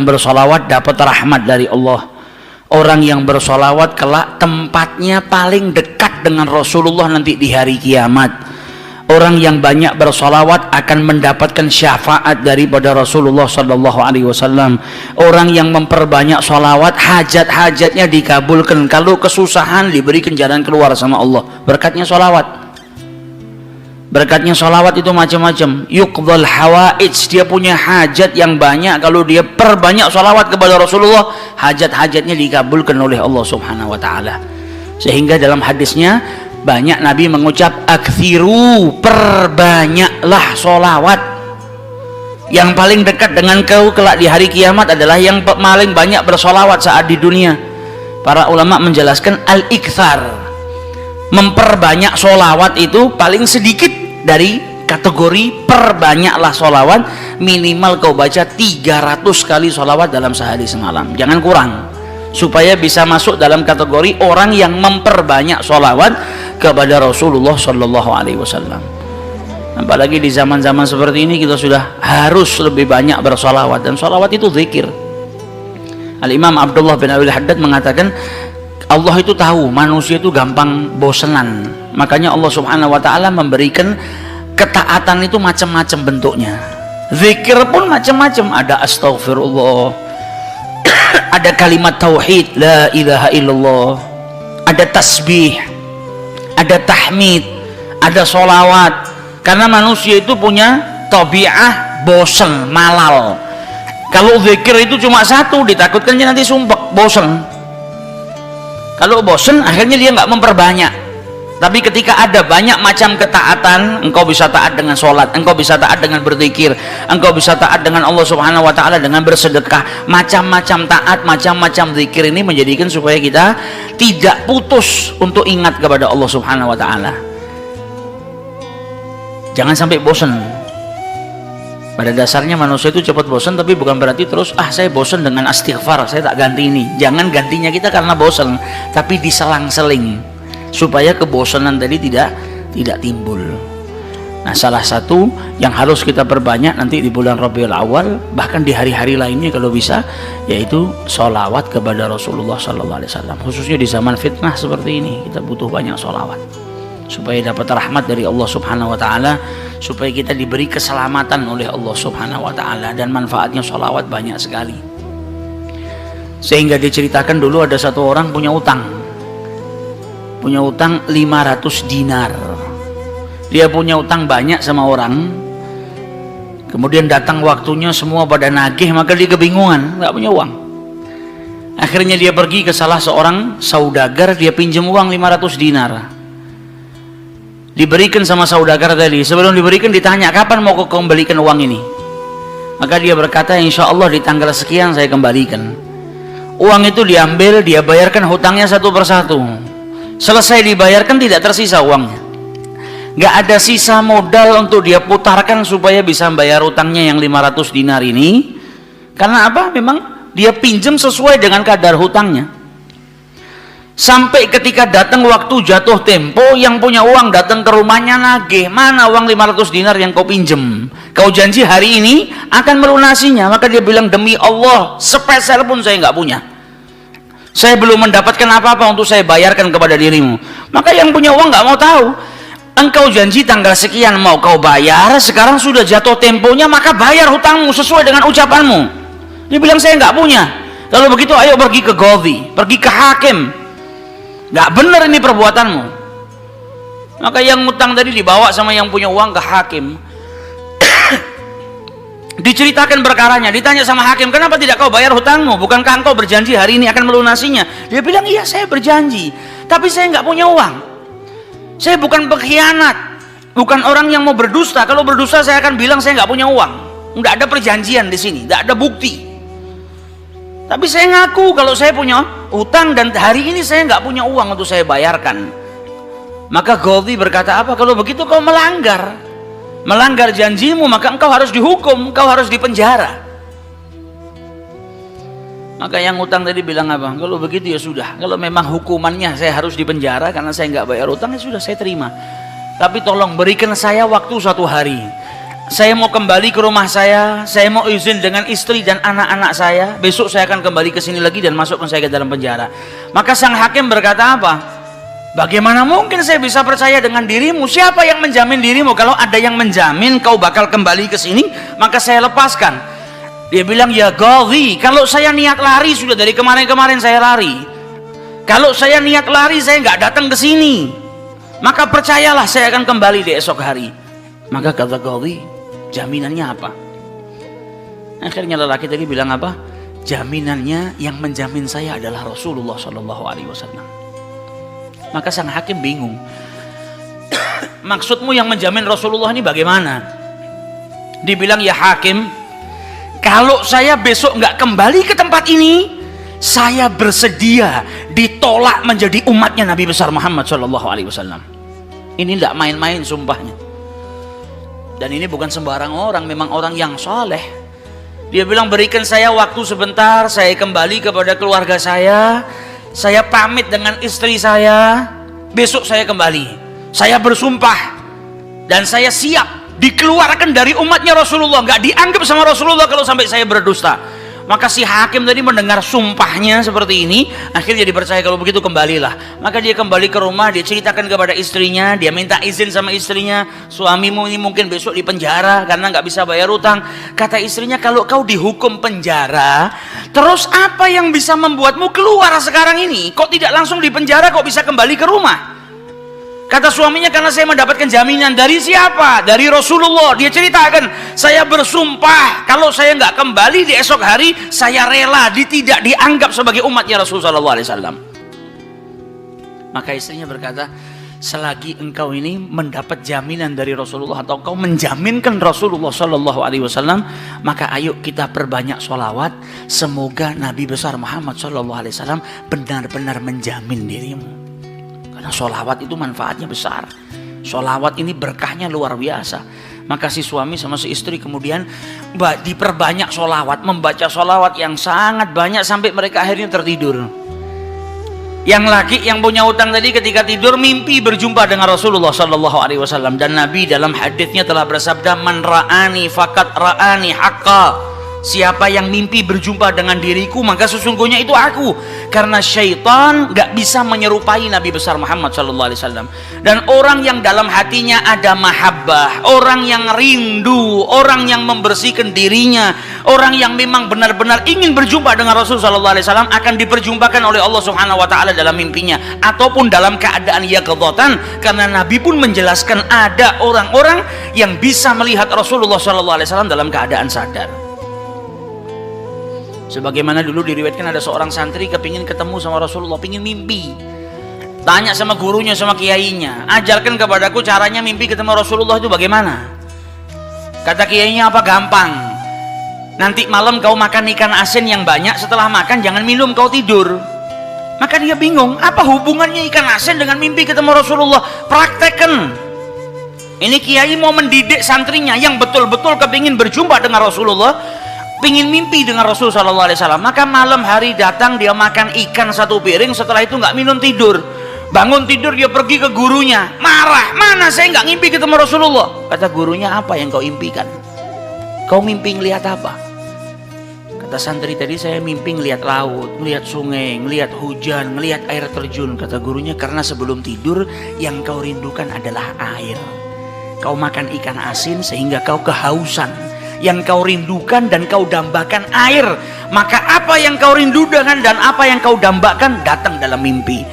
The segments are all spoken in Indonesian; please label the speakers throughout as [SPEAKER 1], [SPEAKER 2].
[SPEAKER 1] Bersolawat dapat rahmat dari Allah. Orang yang bersolawat kelak tempatnya paling dekat dengan Rasulullah nanti di hari kiamat. Orang yang banyak bersolawat akan mendapatkan syafaat daripada Rasulullah Sallallahu Alaihi Wasallam. Orang yang memperbanyak solawat, hajat-hajatnya dikabulkan. Kalau kesusahan, diberikan jalan keluar sama Allah. Berkatnya solawat. Berkatnya solawat itu macam-macam. Yuqdhal hawaij, dia punya hajat yang banyak. Kalau dia perbanyak solawat kepada Rasulullah, hajat-hajatnya dikabulkan oleh Allah Subhanahu Wa Taala. Sehingga dalam hadisnya banyak Nabi mengucap aktsiru, perbanyaklah solawat. Yang paling dekat dengan kau kelak di hari kiamat adalah yang paling banyak bersolawat saat di dunia. Para ulama menjelaskan al-iktsar, memperbanyak solawat itu paling sedikit dari kategori perbanyaklah solawat. Minimal kau baca 300 kali solawat dalam sehari semalam, jangan kurang, supaya bisa masuk dalam kategori orang yang memperbanyak solawat kepada Rasulullah Sallallahu Alaihi Wasallam. Apalagi di zaman-zaman seperti ini kita sudah harus lebih banyak bersolawat, dan solawat itu zikir. Al-Imam Abdullah bin Abil Haddad mengatakan Allah itu tahu manusia itu gampang bosenan, makanya Allah Subhanahu Wa Taala memberikan ketaatan itu macam-macam bentuknya. Zikir pun macam-macam, ada astaghfirullah, ada kalimat tauhid la ilaha illallah, ada tasbih, ada tahmid, ada solawat. Karena manusia itu punya tabiah bosen, malal. Kalau zikir itu cuma satu, ditakutkan dia nanti sumpek, bosen. Kalau bosen akhirnya dia nggak memperbanyak. Tapi ketika ada banyak macam ketaatan, engkau bisa taat dengan sholat, engkau bisa taat dengan berzikir, engkau bisa taat dengan Allah Subhanahu Wa Taala dengan bersedekah. Macam-macam taat, macam-macam zikir ini menjadikan supaya kita tidak putus untuk ingat kepada Allah Subhanahu Wa Taala. Jangan sampai bosan. Pada dasarnya manusia itu cepat bosan, tapi bukan berarti terus saya bosan dengan istighfar, saya tak ganti ini. Jangan gantinya kita karena bosan, tapi diselang-seling supaya kebosanan tadi tidak timbul. Nah, salah satu yang harus kita perbanyak nanti di bulan Rabiul Awal, bahkan di hari-hari lainnya kalau bisa, yaitu sholawat kepada Rasulullah Sallallahu Alaihi Wasallam. Khususnya di zaman fitnah seperti ini, kita butuh banyak sholawat supaya dapat rahmat dari Allah Subhanahu Wa Taala, supaya kita diberi keselamatan oleh Allah Subhanahu Wa Taala. Dan manfaatnya sholawat banyak sekali. Sehingga diceritakan dulu ada satu orang punya utang 500 dinar. Dia punya utang banyak sama orang, kemudian datang waktunya semua pada nagih, maka dia kebingungan, nggak punya uang. Akhirnya dia pergi ke salah seorang saudagar, dia pinjam uang 500 dinar. Diberikan sama saudagar tadi. Sebelum diberikan ditanya, kapan mau kau kembalikan uang ini? Maka dia berkata, insya Allah di tanggal sekian saya kembalikan. Uang itu diambil, dia bayarkan hutangnya satu persatu. Selesai dibayarkan tidak tersisa uangnya, nggak ada sisa modal untuk dia putarkan supaya bisa bayar utangnya yang 500 dinar ini. Karena apa? Memang dia pinjam sesuai dengan kadar hutangnya. Sampai ketika datang waktu jatuh tempo, yang punya uang datang ke rumahnya nagih, mana uang 500 dinar yang kau pinjam? Kau janji hari ini akan melunasinya. Maka dia bilang, demi Allah sepeser pun saya nggak punya. Saya belum mendapatkan apa-apa untuk saya bayarkan kepada dirimu. Maka yang punya uang nggak mau tahu. Engkau janji tanggal sekian mau kau bayar, sekarang sudah jatuh temponya, maka bayar hutangmu sesuai dengan ucapanmu. Dia bilang, saya nggak punya. Kalau begitu ayo pergi ke Qadhi, pergi ke hakim. Nggak benar ini perbuatanmu. Maka yang utang tadi dibawa sama yang punya uang ke hakim. Diceritakan perkaranya, ditanya sama hakim, kenapa tidak kau bayar hutangmu? Bukankah engkau berjanji hari ini akan melunasinya? Dia bilang, iya saya berjanji, tapi saya nggak punya uang. Saya bukan pengkhianat, bukan orang yang mau berdusta. Kalau berdusta saya akan bilang saya nggak punya uang. Nggak ada perjanjian di sini, nggak ada bukti. Tapi saya ngaku kalau saya punya utang dan hari ini saya nggak punya uang untuk saya bayarkan. Maka Qadhi berkata, apa? Kalau begitu kau melanggar janjimu, maka engkau harus dihukum, engkau harus dipenjara. Maka yang utang tadi bilang apa? Kalau begitu ya sudah, kalau memang hukumannya saya harus dipenjara karena saya nggak bayar utang, ya sudah saya terima. tapi tolong berikan saya waktu suatu hari. Saya mau kembali ke rumah saya mau izin dengan istri dan anak-anak saya, besok saya akan kembali ke sini lagi dan masukkan saya ke dalam penjara. Maka sang hakim berkata apa? Bagaimana mungkin saya bisa percaya dengan dirimu? Siapa yang menjamin dirimu? Kalau ada yang menjamin kau bakal kembali ke sini, maka saya lepaskan. Dia bilang, ya Ghadhi, kalau saya niat lari sudah dari kemarin-kemarin saya lari. Kalau saya niat lari saya nggak datang ke sini, maka percayalah saya akan kembali di esok hari. Maka kata Ghadhi, jaminannya apa? Akhirnya lelaki tadi bilang apa? Jaminannya yang menjamin saya adalah Rasulullah Shallallahu Alaihi Wasallam. Maka sang hakim bingung. Maksudmu yang menjamin Rasulullah ini bagaimana? Dibilang, ya hakim, kalau saya besok nggak kembali ke tempat ini, saya bersedia ditolak menjadi umatnya Nabi besar Muhammad Shallallahu Alaihi Wasallam. Ini tidak main-main sumpahnya. Dan ini bukan sembarang orang, memang orang yang soleh. Dia bilang, berikan saya waktu sebentar, saya kembali kepada keluarga saya pamit dengan istri saya, besok saya kembali. Saya bersumpah dan saya siap dikeluarkan dari umatnya Rasulullah, nggak dianggap sama Rasulullah kalau sampai saya berdusta. Maka si hakim tadi mendengar sumpahnya seperti ini, akhirnya dia percaya, kalau begitu kembalilah. Maka dia kembali ke rumah, dia ceritakan kepada istrinya, dia minta izin sama istrinya, suamimu ini mungkin besok di penjara karena nggak bisa bayar utang. Kata istrinya, kalau kau dihukum penjara, terus apa yang bisa membuatmu keluar sekarang ini? Kok tidak langsung di penjara, kok bisa kembali ke rumah? Kata suaminya, karena saya mendapatkan jaminan. Dari siapa? Dari Rasulullah. Dia ceritakan, saya bersumpah kalau saya nggak kembali di esok hari, saya rela tidak dianggap sebagai umatnya Rasulullah SAW. Maka istrinya berkata, selagi engkau ini mendapat jaminan dari Rasulullah atau engkau menjaminkan Rasulullah SAW, maka ayo kita perbanyak sholawat. Semoga Nabi besar Muhammad SAW benar-benar menjamin dirimu. Karena sholawat itu manfaatnya besar. Sholawat ini berkahnya luar biasa. Maka si suami sama si istri kemudian diperbanyak sholawat, membaca sholawat yang sangat banyak sampai mereka akhirnya tertidur. Yang laki yang punya utang tadi ketika tidur mimpi berjumpa dengan Rasulullah Sallallahu Alaihi Wasallam, dan Nabi dalam hadisnya telah bersabda, man ra'ani fakat ra'ani haqqa. Siapa yang mimpi berjumpa dengan diriku, maka sesungguhnya itu aku. Karena syaitan gak bisa menyerupai Nabi besar Muhammad SAW. Dan orang yang dalam hatinya ada mahabbah, orang yang rindu, orang yang membersihkan dirinya, orang yang memang benar-benar ingin berjumpa dengan Rasul SAW, akan diperjumpakan oleh Allah Subhanahu Wa Taala dalam mimpinya ataupun dalam keadaan yaqdzatan. Karena Nabi pun menjelaskan ada orang-orang yang bisa melihat Rasulullah SAW dalam keadaan sadar. Sebagaimana dulu diriwayatkan ada seorang santri kepingin ketemu sama Rasulullah, pingin mimpi. Tanya sama gurunya, sama kiainya, ajarkan kepadaku caranya mimpi ketemu Rasulullah itu bagaimana. Kata kiainya, apa? Gampang. Nanti malam kau makan ikan asin yang banyak, setelah makan jangan minum, kau tidur. Maka dia bingung, apa hubungannya ikan asin dengan mimpi ketemu Rasulullah? Praktekkan. Ini kiai mau mendidik santrinya yang betul-betul kepingin berjumpa dengan Rasulullah, pingin mimpi dengan Rasul Sallallahu Alaihi Wasallam. Maka malam hari datang, dia makan ikan satu piring, setelah itu nggak minum, tidur. Bangun tidur dia pergi ke gurunya, marah, mana saya nggak ngimpi ketemu Rasulullah. Kata gurunya, apa yang kau impikan? Kau mimpi ngelihat apa? Kata santri tadi, saya mimpi ngelihat laut, ngelihat sungai, ngelihat hujan, ngelihat air terjun. Kata gurunya, karena sebelum tidur yang kau rindukan adalah air. Kau makan ikan asin sehingga kau kehausan. Yang kau rindukan dan kau dambakan air. Maka apa yang kau rindukan dan apa yang kau dambakan datang dalam mimpi.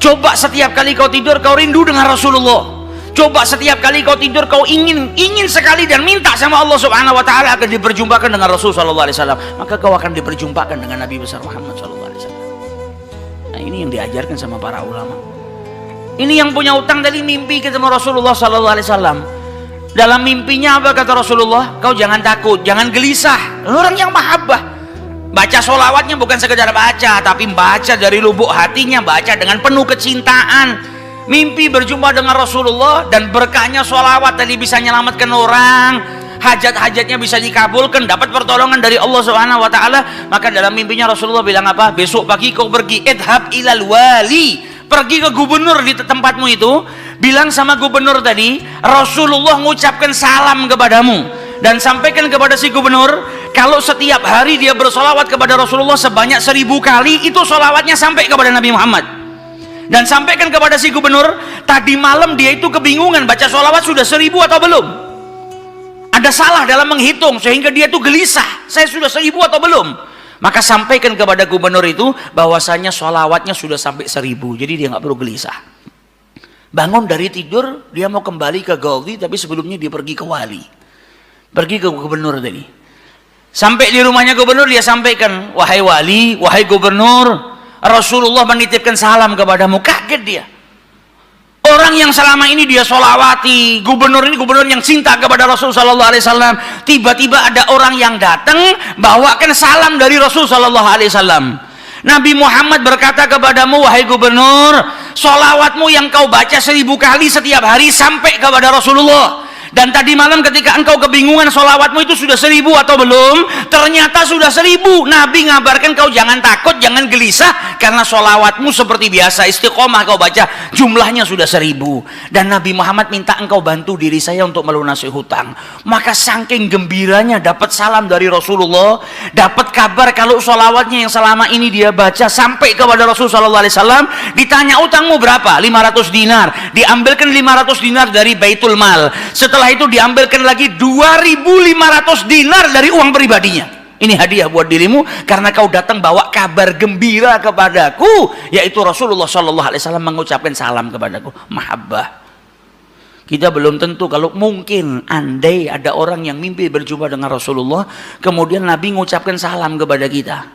[SPEAKER 1] Coba setiap kali kau tidur kau rindu dengan Rasulullah. Coba setiap kali kau tidur kau ingin sekali dan minta sama Allah Subhanahu Wa Taala akan diperjumpakan dengan Rasul Sallallahu Alaihi Wasallam. Maka kau akan diperjumpakan dengan Nabi besar Muhammad Sallallahu Alaihi Wasallam. Nah, ini yang diajarkan sama para ulama. Ini yang punya utang tadi mimpi ketemu Rasulullah Sallallahu Alaihi Wasallam. Dalam mimpinya apa kata Rasulullah? Kau jangan takut, jangan gelisah. Orang yang mahabbah, baca sholawatnya bukan sekedar baca, tapi baca dari lubuk hatinya, baca dengan penuh kecintaan. Mimpi berjumpa dengan Rasulullah dan berkahnya sholawat tadi bisa menyelamatkan orang, hajat-hajatnya bisa dikabulkan, dapat pertolongan dari Allah Subhanahu Wa Taala. Maka dalam mimpinya Rasulullah bilang apa? Besok pagi kau pergi, idhab ilal wali, pergi ke gubernur di tempatmu itu, bilang sama gubernur tadi, Rasulullah mengucapkan salam kepadamu, dan sampaikan kepada si gubernur, kalau setiap hari dia bersolawat kepada Rasulullah sebanyak 1000 kali, itu solawatnya sampai kepada Nabi Muhammad. Dan sampaikan kepada si gubernur, tadi malam dia itu kebingungan baca solawat sudah 1000 atau belum, ada salah dalam menghitung sehingga dia itu gelisah, saya sudah 1000 atau belum. Maka sampaikan kepada gubernur itu bahwasanya sholawatnya sudah sampai 1000, jadi dia nggak perlu gelisah. Bangun dari tidur, dia mau kembali ke Ghazi, tapi sebelumnya dia pergi ke wali, pergi ke gubernur tadi. Sampai di rumahnya gubernur, dia sampaikan, wahai wali, wahai gubernur, Rasulullah menitipkan salam kepadamu. Kaget dia. Orang yang selama ini dia sholawati, gubernur ini gubernur yang cinta kepada Rasul Sallallahu Alaihi Wasallam, tiba-tiba ada orang yang datang bawakan salam dari Rasul Sallallahu Alaihi Wasallam. Nabi Muhammad berkata kepadamu, wahai gubernur, sholawatmu yang kau baca 1000 kali setiap hari sampai kepada Rasulullah. Dan tadi malam ketika engkau kebingungan sholawatmu itu sudah 1000 atau belum, ternyata sudah 1000. Nabi ngabarkan kau jangan takut, jangan gelisah, karena sholawatmu seperti biasa, istiqomah kau baca, jumlahnya sudah 1000. Dan Nabi Muhammad minta engkau bantu diri saya untuk melunasi hutang. Maka saking gembiranya dapat salam dari Rasulullah, dapat kabar kalau sholawatnya yang selama ini dia baca sampai kepada Rasul Sallallahu Alaihi Wasallam. Ditanya utangmu berapa? 500 dinar. Diambilkan 500 dinar dari Baitul Mal. Setelah itu diambilkan lagi 2500 dinar dari uang pribadinya. Ini hadiah buat dirimu karena kau datang bawa kabar gembira kepadaku, yaitu Rasulullah Sallallahu Alaihi Wasallam mengucapkan salam kepadaku. Mahabbah. Kita belum tentu, kalau mungkin andai ada orang yang mimpi berjumpa dengan Rasulullah, kemudian Nabi mengucapkan salam kepada kita,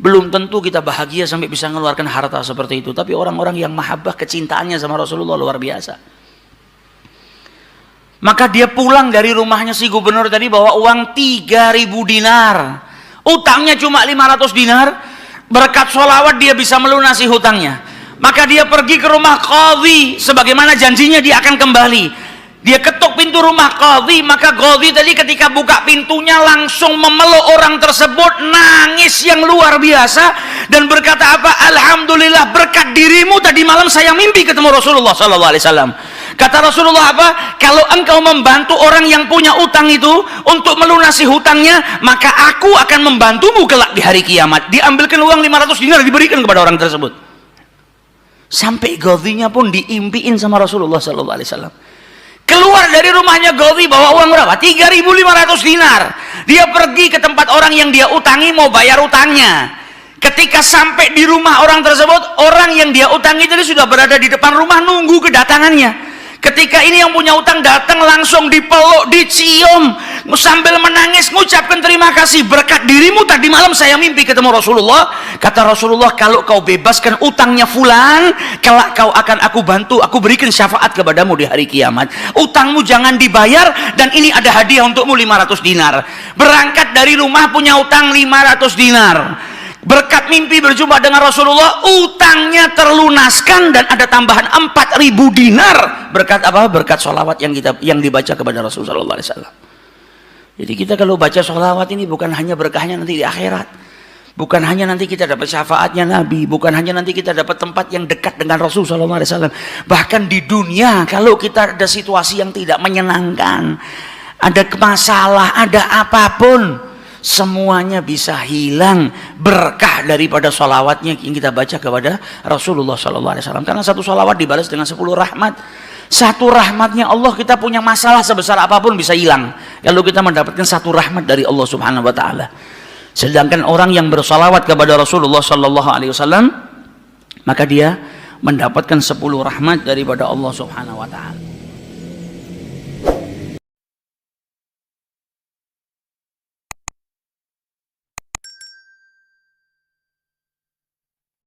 [SPEAKER 1] belum tentu kita bahagia sampai bisa mengeluarkan harta seperti itu. Tapi orang-orang yang mahabbah, kecintaannya sama Rasulullah luar biasa. Maka dia pulang dari rumahnya si gubernur tadi bawa uang 3000 dinar. Utangnya cuma 500 dinar. Berkat sholawat dia bisa melunasi hutangnya. Maka dia pergi ke rumah qadhi, sebagaimana janjinya dia akan kembali. Dia ketuk pintu rumah qadhi, maka qadhi tadi ketika buka pintunya langsung memeluk orang tersebut, nangis yang luar biasa dan berkata apa? Alhamdulillah, berkat dirimu tadi malam saya mimpi ketemu Rasulullah Sallallahu Alaihi Wasallam. Kata Rasulullah apa? Kalau engkau membantu orang yang punya utang itu untuk melunasi hutangnya, maka aku akan membantumu kelak di hari kiamat. Diambilkan uang 500 dinar diberikan kepada orang tersebut. Sampai Ghazinya pun diimpiin sama Rasulullah Sallallahu Alaihi Wasallam. Keluar dari rumahnya Ghazi bawa uang berapa? 3500 dinar. Dia pergi ke tempat orang yang dia utangi mau bayar utangnya. Ketika sampai di rumah orang tersebut, orang yang dia utangi tadi sudah berada di depan rumah nunggu kedatangannya. Ketika ini yang punya utang datang, langsung dipeluk, dicium, sambil menangis mengucapkan terima kasih, berkat dirimu tadi malam saya mimpi ketemu Rasulullah. Kata Rasulullah, kalau kau bebaskan utangnya fulan, kelak kau akan aku bantu, aku berikan syafaat kepadamu di hari kiamat. Utangmu jangan dibayar, dan ini ada hadiah untukmu 500 dinar. Berangkat dari rumah punya utang 500 dinar. Berkat mimpi berjumpa dengan Rasulullah, utangnya terlunaskan dan ada tambahan 4000 dinar. Berkat apa? Berkat sholawat yang dibaca kepada Rasulullah Sallallahu Alaihi Wasallam. Jadi kita kalau baca sholawat ini bukan hanya berkahnya nanti di akhirat, bukan hanya nanti kita dapat syafaatnya Nabi, bukan hanya nanti kita dapat tempat yang dekat dengan Rasul Sallallahu Alaihi Wasallam. Bahkan di dunia kalau kita ada situasi yang tidak menyenangkan, ada masalah, ada apapun, semuanya bisa hilang berkah daripada sholawatnya yang kita baca kepada Rasulullah Sallallahu Alaihi Wasallam. Karena satu sholawat dibalas dengan 10 rahmat. Satu rahmatnya Allah, kita punya masalah sebesar apapun bisa hilang kalau kita mendapatkan satu rahmat dari Allah Subhanahu Wa Taala. Sedangkan orang yang bersholawat kepada Rasulullah Sallallahu Alaihi Wasallam, maka dia mendapatkan 10 rahmat daripada Allah Subhanahu Wa Taala.